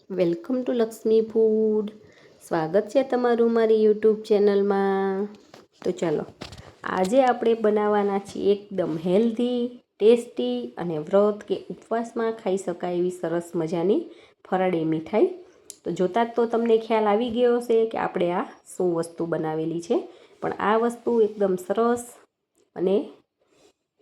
Welcome to Lakshmi food. સ્વાગત છે તમારું મારી યુટ્યુબ ચેનલમાં. તો ચાલો આજે આપણે બનાવવાના છીએ એકદમ હેલ્ધી, ટેસ્ટી અને વ્રત કે ઉપવાસમાં ખાઈ શકાય એવી સરસ મજાની ફરાળી મીઠાઈ. તો જોતાં જ તો તમને ખ્યાલ આવી ગયો હશે કે આપણે આ શું વસ્તુ બનાવેલી છે. પણ આ વસ્તુ એકદમ સરસ અને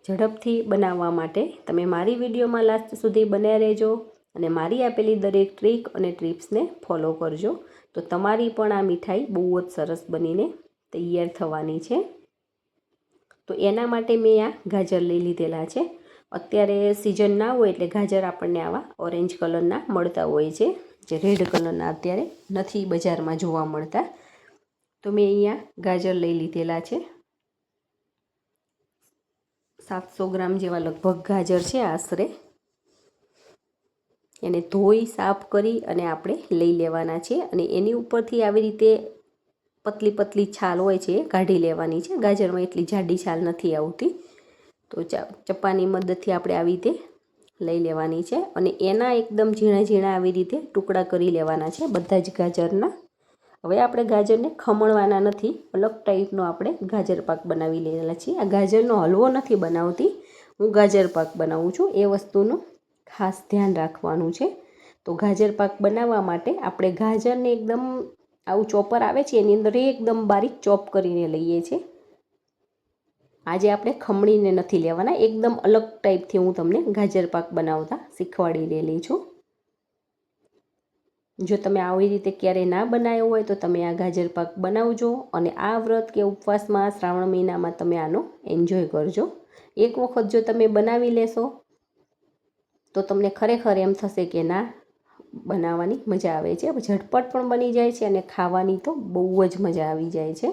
ઝડપથી બનાવવા માટે તમે મારી વિડીયોમાં લાસ્ટ સુધી બન્યા રહેજો અને મારી આપેલી દરેક ટ્રીક અને ટિપ્સને ફોલો કરજો. તો તમારી પણ આ મીઠાઈ બહુ જ સરસ બનીને તૈયાર થવાની છે. તો એના માટે મેં આ ગાજર લઈ લીધેલા છે. અત્યારે સિઝન ના હોય એટલે ગાજર આપણને આવા ઓરેન્જ કલરના મળતા હોય છે, જે રેડ કલરના અત્યારે નથી બજારમાં જોવા મળતા. તો મેં અહીંયા ગાજર લઈ લીધેલા છે. 700 ગ્રામ જેવા લગભગ ગાજર છે આશરે. એને ધોઈ સાફ કરી અને આપણે લઈ લેવાના છે અને એની ઉપરથી આવી રીતે પતલી પતલી છાલ હોય છે એ કાઢી લેવાની છે. ગાજરમાં એટલી જાડી છાલ નથી આવતી, તો ચપ્પાની મદદથી આપણે આવી રીતે લઈ લેવાની છે અને એના એકદમ ઝીણા ઝીણા આવી રીતે ટુકડા કરી લેવાના છે બધા જ ગાજરના. હવે આપણે ગાજરને ખમણવાના નથી, અલગ ટાઈપનો આપણે ગાજર પાક બનાવી લેલા છીએ. આ ગાજરનો હલવો નથી બનાવતી, હું ગાજર પાક બનાવું છું. એ વસ્તુનું ખાસ ધ્યાન રાખવાનું છે. તો ગાજર પાક બનાવવા માટે આપણે ગાજરને એકદમ આવું ચોપર આવે છે એની અંદર એકદમ બારીક ચોપ કરીને લઈએ છીએ. આજે આપણે ખમણીને નથી લેવાના, એકદમ અલગ ટાઈપથી હું તમને ગાજર પાક બનાવતા શીખવાડી રહેલી છું. જો તમે આવી રીતે ક્યારેય ના બનાવ્યો હોય તો તમે આ ગાજર પાક બનાવજો અને આ વ્રત કે ઉપવાસમાં શ્રાવણ મહિનામાં તમે આનો એન્જોય કરજો. એક વખત જો તમે બનાવી લેશો તો તમને ખરેખર એમ થશે કે ના, બનાવવાની મજા આવે છે. ઝટપટ પણ બની જાય છે અને ખાવાની તો બહુ જ મજા આવી જાય છે.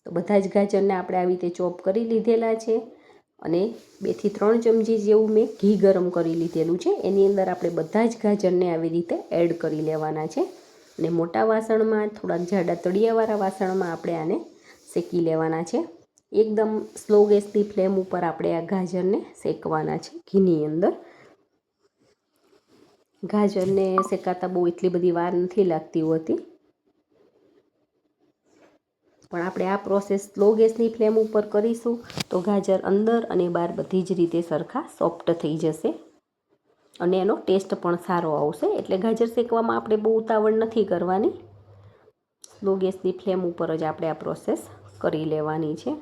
તો બધા જ ગાજરને આપણે આવી રીતે ચોપ કરી લીધેલા છે અને 2 થી 3 ચમચી જેવું મેં ઘી ગરમ કરી લીધેલું છે. એની અંદર આપણે બધા જ ગાજરને આવી રીતે એડ કરી લેવાના છે અને મોટા વાસણમાં, થોડાક જાડા તળિયાવાળા વાસણમાં આપણે આને શેકી લેવાના છે. એકદમ સ્લો ગેસની ફ્લેમ ઉપર આપણે આ ગાજરને શેકવાના છે ઘીની અંદર. ગાજરને શેકાતા બહુ એટલી બધી વાર નથી લાગતી હોતી, પણ આપણે આ પ્રોસેસ સ્લો ગેસની ફ્લેમ ઉપર કરીશું તો ગાજર અંદર અને બહાર બધી જ રીતે સરખા સોફ્ટ થઈ જશે અને એનો ટેસ્ટ પણ સારો આવશે. એટલે ગાજર શેકવામાં આપણે બહુ ઉતાવળ નથી કરવાની, સ્લો ગેસની ફ્લેમ ઉપર જ આપણે આ પ્રોસેસ કરી લેવાની છે.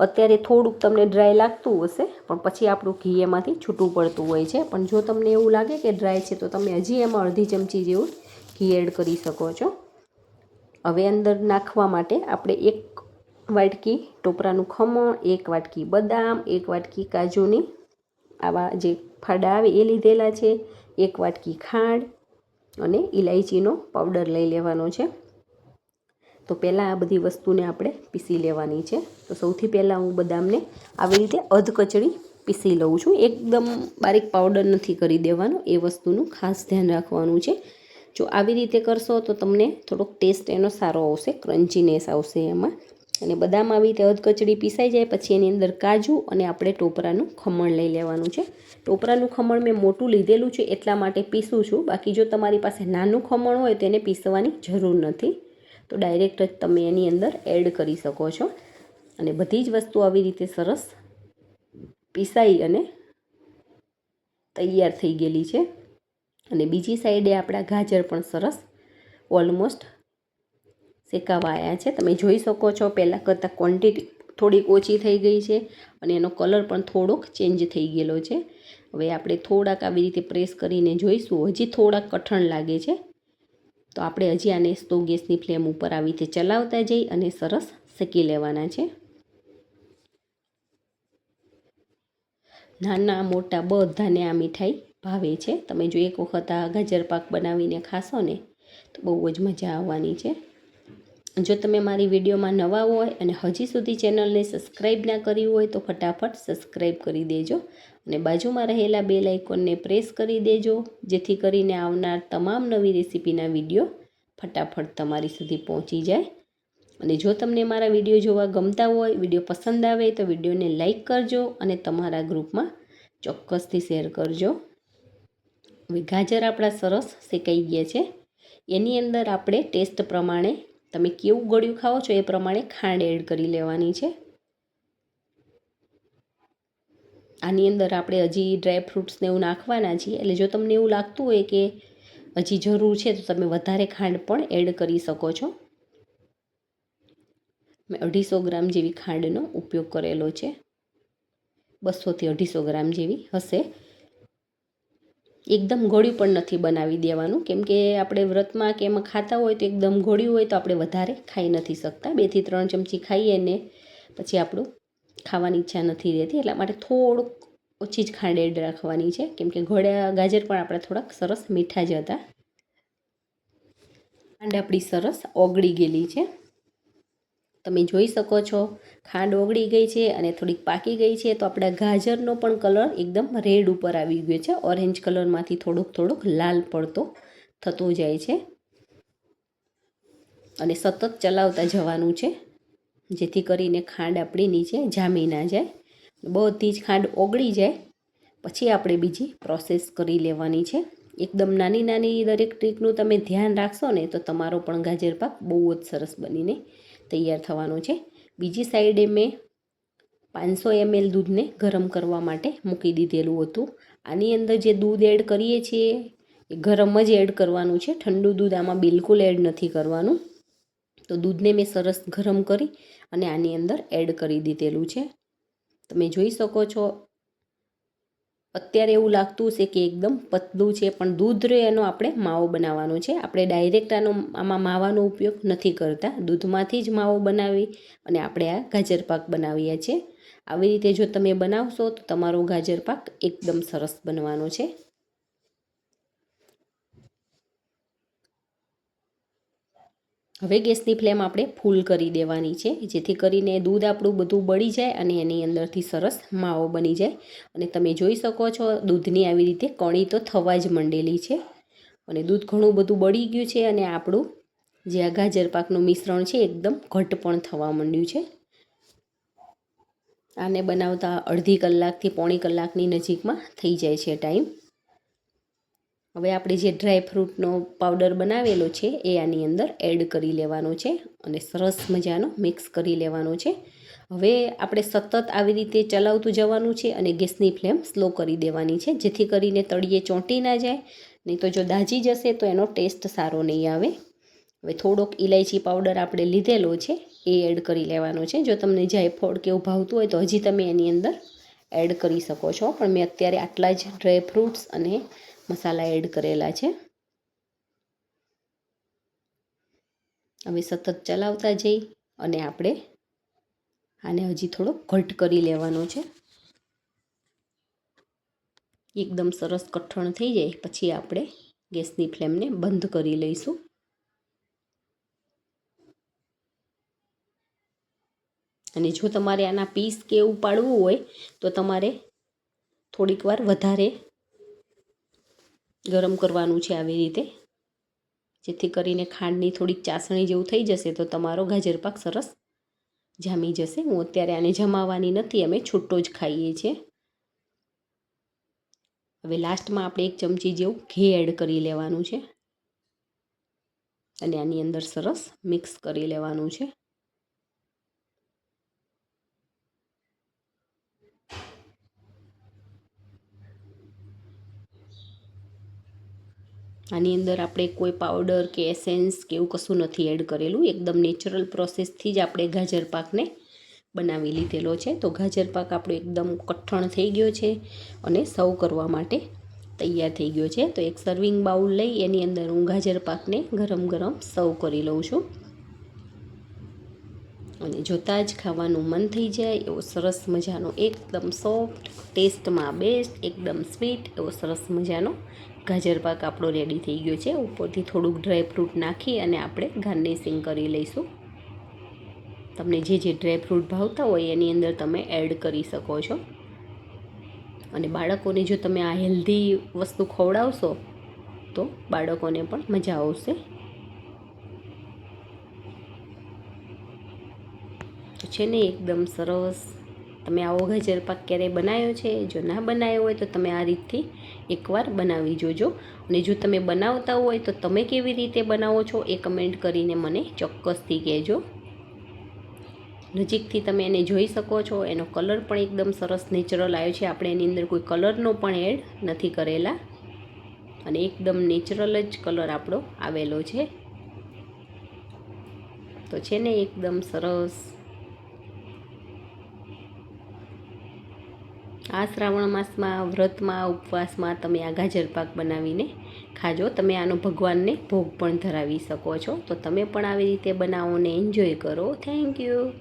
અત્યારે થોડુંક તમને ડ્રાય લાગતું હશે, પણ પછી આપણું ઘી એમાંથી છૂટું પડતું હોય છે. પણ જો તમને એવું લાગે કે ડ્રાય છે તો તમે હજી એમાં અડધી ચમચી જેવું ઘી એડ કરી શકો છો. હવે અંદર નાખવા માટે આપણે 1 વાટકી ટોપરાનું ખમણ, 1 વાટકી બદામ, 1 વાટકી કાજુની આવા જે ફાડા આવે એ લીધેલા છે, 1 વાટકી ખાંડ અને ઇલાયચીનો પાવડર લઈ લેવાનો છે. તો પહેલાં આ બધી વસ્તુને આપણે પીસી લેવાની છે. તો સૌથી પહેલાં હું બદામને આવી રીતે અધકચડી પીસી લઉં છું. એકદમ બારીક પાવડર નથી કરી દેવાનો, એ વસ્તુનું ખાસ ધ્યાન રાખવાનું છે. જો આવી રીતે કરશો તો તમને થોડોક ટેસ્ટ એનો સારો આવશે, ક્રન્ચીનેસ આવશે એમાં. અને બદામ આવી રીતે અધકચડી પીસાઈ જાય પછી એની અંદર કાજુ અને આપણે ટોપરાનું ખમણ લઈ લેવાનું છે. ટોપરાનું ખમણ મેં મોટું લીધેલું છે એટલા માટે પીસું છું. બાકી જો તમારી પાસે નાનું ખમણ હોય તો એને પીસવાની જરૂર નથી, તો ડાયરેક્ટ જ તમે એની અંદર એડ કરી શકો છો. અને બધી જ વસ્તુ આવી રીતે સરસ પીસાઈ અને તૈયાર થઈ ગયેલી છે. અને બીજી સાઈડે આપણા ગાજર પણ સરસ ઓલમોસ્ટ શેકાવા આવ્યા છે. તમે જોઈ શકો છો પહેલાં કરતાં ક્વોન્ટિટી થોડીક ઓછી થઈ ગઈ છે અને એનો કલર પણ થોડોક ચેન્જ થઈ ગયેલો છે. હવે આપણે થોડાક આવી રીતે પ્રેસ કરીને જોઈશું, હજી થોડાક કઠણ લાગે છે તો આપણે હજી આને સ્લો ગેસની ફ્લેમ ઉપર આવી રીતે ચલાવતા જઈ અને સરસ શેકી લેવાના છે. નાના મોટા બધાને આ મીઠાઈ ભાવે છે. તમે જો એક વખત આ ગાજર પાક બનાવીને ખાશો ને તો બહુ જ મજા આવવાની છે. જો તમે મારી વિડીયોમાં નવા હોય અને હજી સુધી ચેનલને સબસ્ક્રાઈબ ના કરી હોય તો ફટાફટ સબસ્ક્રાઈબ કરી દેજો અને બાજુમાં રહેલા બેલ આઇકોનને પ્રેસ કરી દેજો, જેથી કરીને આવનાર તમામ નવી રેસીપીના વિડીયો ફટાફટ તમારી સુધી પહોંચી જાય. અને જો તમને મારા વિડીયો જોવા ગમતા હોય, વિડીયો પસંદ આવે તો વિડીયોને લાઈક કરજો અને તમારા ગ્રુપમાં ચોક્કસથી શેર કરજો. હવે ગાજર આપણા સરસ શેકાઈ ગયા છે. એની અંદર આપણે ટેસ્ટ પ્રમાણે, તમે કેવું ગળ્યું ખાઓ છો એ પ્રમાણે ખાંડ એડ કરી લેવાની છે. આની અંદર આપણે હજી ડ્રાયફ્રૂટ્સને એવું નાખવાના છીએ, એટલે જો તમને એવું લાગતું હોય કે હજી જરૂર છે તો તમે વધારે ખાંડ પણ એડ કરી શકો છો. મેં 250 ગ્રામ જેવી ખાંડનો ઉપયોગ કરેલો છે. 200 થી 250 ગ્રામ જેવી હશે. એકદમ ગળ્યું પણ નથી બનાવી દેવાનું, કેમ કે આપણે વ્રતમાં કે એમાં ખાતા હોય તો એકદમ ગળ્યું હોય તો આપણે વધારે ખાઈ નથી શકતા. 2 થી 3 ચમચી ખાઈએ ને પછી આપણું ખાવાની ઈચ્છા નથી રહેતી. એટલા માટે થોડુંક ઓછી જ ખાંડ એડ રાખવાની છે, કેમ કે ગળ્યા ગાજર પણ આપણા થોડાક સરસ મીઠા જ હતા. ખાંડ આપણી સરસ ઓગળી ગયેલી છે. તમે જોઈ શકો છો ખાંડ ઓગળી ગઈ છે અને થોડીક પાકી ગઈ છે, તો આપણા ગાજરનો પણ કલર એકદમ રેડ ઉપર આવી ગયો છે. ઓરેન્જ કલરમાંથી થોડોક લાલ પડતો થતો જાય છે. અને સતત ચલાવતા જવાનું છે, જેથી કરીને ખાંડ આપણી નીચે જામી ના જાય. બધી જ ખાંડ ઓગળી જાય પછી આપણે બીજી પ્રોસેસ કરી લેવાની છે. એકદમ નાની દરેક ટ્રીકનું તમે ધ્યાન રાખશો ને તો તમારો પણ ગાજર પાક બહુ જ સરસ બનીને તૈયાર થવાનો છે. બીજી સાઈડે મેં 500 ml દૂધને ગરમ કરવા માટે મૂકી દીધેલું હતું. આની અંદર જે દૂધ એડ કરીએ છીએ એ ગરમ જ એડ કરવાનું છે. ઠંડુ દૂધ આમાં બિલકુલ એડ નથી કરવાનું. તો દૂધને મેં સરસ ગરમ કરી અને આની અંદર એડ કરી દીધેલું છે. તમે જોઈ શકો છો અત્યારે એવું લાગતું હશે કે એકદમ પતલું છે, પણ દૂધ રહે એનો આપણે માવો બનાવવાનો છે. આપણે ડાયરેક્ટ આમાં માવાનો ઉપયોગ નથી કરતા. દૂધમાંથી જ માવો બનાવી અને આપણે આ ગાજર પાક બનાવીએ છીએ. આવી રીતે જો તમે બનાવશો તો તમારો ગાજર પાક એકદમ સરસ બનવાનો છે. હવે ગેસની ફ્લેમ આપણે ફૂલ કરી દેવાની છે, જેથી કરીને દૂધ આપણું બધું બળી જાય અને એની અંદરથી સરસ માવો બની જાય. અને તમે જોઈ શકો છો દૂધની આવી રીતે કણી તો થવા જ માંડેલી છે અને દૂધ ઘણું બધું બળી ગયું છે અને આપણું જે આ ગાજર પાકનું મિશ્રણ છે એકદમ ઘટ પણ થવા માંડ્યું છે. આને બનાવતા અડધી કલાકથી પોણી કલાકની નજીકમાં થઈ જાય છે ટાઈમ. હવે આપણે જે ડ્રાયફ્રૂટનો પાવડર બનાવેલો છે એ આની અંદર એડ કરી લેવાનો છે અને સરસ મજાનો મિક્સ કરી લેવાનો છે. હવે આપણે સતત આવી રીતે ચલાવતું જવાનું છે અને ગેસની ફ્લેમ સ્લો કરી દેવાની છે, જેથી કરીને તળિયે ચોંટી ના જાય. નહીં તો જો દાજી જશે તો એનો ટેસ્ટ સારો નહીં આવે. હવે થોડોક ઇલાયચી પાવડર આપણે લીધેલો છે એ એડ કરી લેવાનો છે. જો તમને જાયફળ કે એવું ભાવતું હોય તો હજી તમે એની અંદર એડ કરી શકો છો, પણ મેં અત્યારે આટલા જ ડ્રાયફ્રૂટ્સ અને મસાલા એડ કરેલા છે. હવે સતત ચલાવતા જઈ અને આપણે આને હજી થોડો ઘટ કરી લેવાનો છે. એકદમ સરસ કઠણ થઈ જાય પછી આપણે ગેસની ફ્લેમને બંધ કરી લઈશું. અને જો તમારે આના પીસ કે એવું પાડવું હોય તો તમારે થોડીક વાર વધારે ગરમ કરવાનું છે આવી રીતે, જેથી કરીને ખાંડની થોડીક ચાસણી જેવું થઈ જશે તો તમારો ગાજર પાક સરસ જામી જશે. હું અત્યારે આને જમાવાની નથી, અમે છૂટો જ ખાઈએ છીએ. હવે લાસ્ટમાં આપણે 1 ચમચી જેવું ઘી એડ કરી લેવાનું છે અને આની અંદર સરસ મિક્સ કરી લેવાનું છે. આની અંદર આપણે કોઈ પાવડર કે એસેન્સ કે એવું કશું નથી એડ કરેલું. એકદમ નેચરલ પ્રોસેસથી જ આપણે ગાજર પાકને બનાવી લીધેલો છે. તો ગાજર પાક આપણો એકદમ કઠણ થઈ ગયો છે અને સર્વ કરવા માટે તૈયાર થઈ ગયો છે. તો એક સર્વિંગ બાઉલ લઈ એની અંદર હું ગાજર પાકને ગરમ ગરમ સર્વ કરી લઉં છું અને જોતાં જ ખાવાનું મન થઈ જાય એવો સરસ મજાનો એકદમ સોફ્ટ, ટેસ્ટમાં બેસ્ટ, એકદમ સ્વીટ એવો સરસ મજાનો ગાજર પાક આપણો રેડી થઈ ગયો છે. ઉપરથી થોડુંક ડ્રાયફ્રૂટ નાખી અને આપણે ગાર્નિશિંગ કરી લઈશું. તમને જે ડ્રાયફ્રૂટ ભાવતા હોય એની અંદર તમે એડ કરી શકો છો. અને બાળકોને જો તમે આ હેલ્ધી વસ્તુ ખવડાવશો તો બાળકોને પણ મજા આવશે. તો છે ને એકદમ સરસ તમે આવો ગાજર પાક ક્યારેય બનાવ્યો છે? જો ના બનાવ્યો હોય તો તમે આ રીતથી એકવાર બનાવી જોજો. અને જો તમે બનાવતા હોય તો તમે કેવી રીતે બનાવો છો એ કમેન્ટ કરીને મને ચોક્કસથી કહેજો. નજીકથી તમે એને જોઈ શકો છો, એનો કલર પણ એકદમ સરસ નેચરલ આવ્યો છે. આપણે એની અંદર કોઈ કલરનો પણ એડ નથી કરેલા અને એકદમ નેચરલ જ કલર આપણો આવેલો છે. તો છે ને એકદમ સરસ. આ શ્રાવણ માસમાં વ્રતમાં ઉપવાસમાં તમે આ ગાજર પાક બનાવીને ખાજો. તમે આનો ભગવાનને ભોગ પણ ધરાવી શકો છો. તો તમે પણ આવી રીતે બનાવો ને એન્જોય કરો. Thank you.